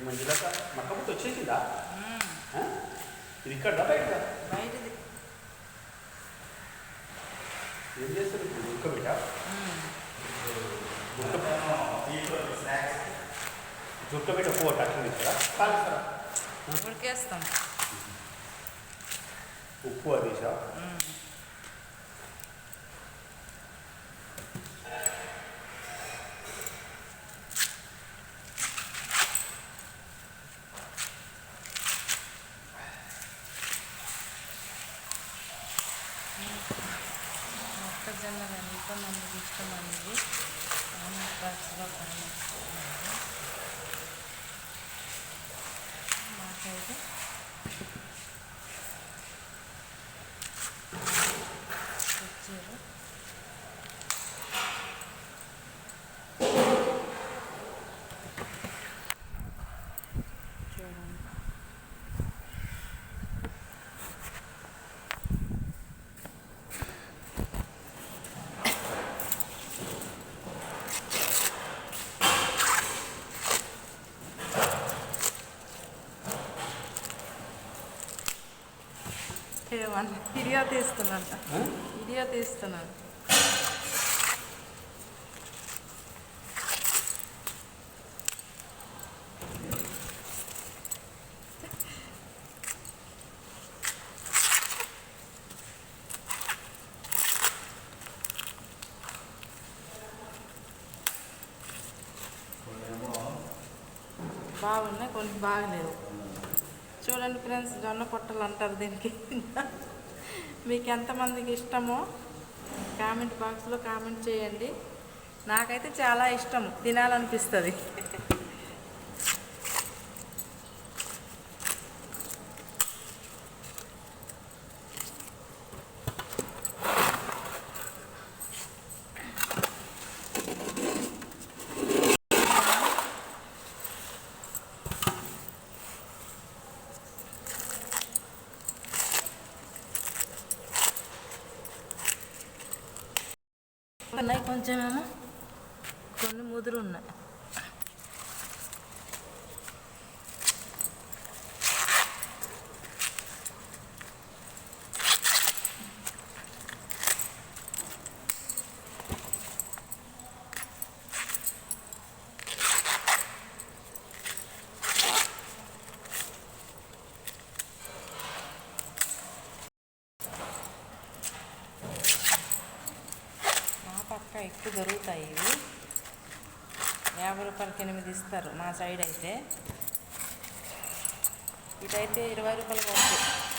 మంచిగా మక్కబుట్టు వచ్చేసిందా? ఇది ఇక్కడ బయట బయటది ఏం చేస్తారు ఇప్పుడు ఉడకబెట్ట ఉడకబెట్ట పో అట్లా ఇస్తారా ఉడికేస్తాం ఉప్పు అదేసా మొక్కజొన్న ఎంతో మందికి ఇష్టం అనేది కామెంట్ బాక్స్లో కామెంట్ చేస్తున్నారు. మాకైతే వచ్చారు. చూడండి వీడియో తీస్తున్నాను వీడియో తీస్తున్నాను. బాగున్నాయి, కొన్ని బాగలేవు. చూడండి ఫ్రెండ్స్, జొన్న పొట్టలు అంటారు దీనికి. మీకు ఎంతమందికి ఇష్టమో కామెంట్ బాక్స్లో కామెంట్ చేయండి. నాకైతే చాలా ఇష్టం, తినాలనిపిస్తుంది. ఉన్నాయి కొంచెమేమో, కొన్ని ముదురు ఉన్నాయి. పక్క ఎక్కువ దొరుకుతాయి ఇవి. 50 రూపాయలకి 8 ఇస్తారు మా సైడ్ అయితే. ఇటైతే 20 రూపాయలకి వస్తాయి.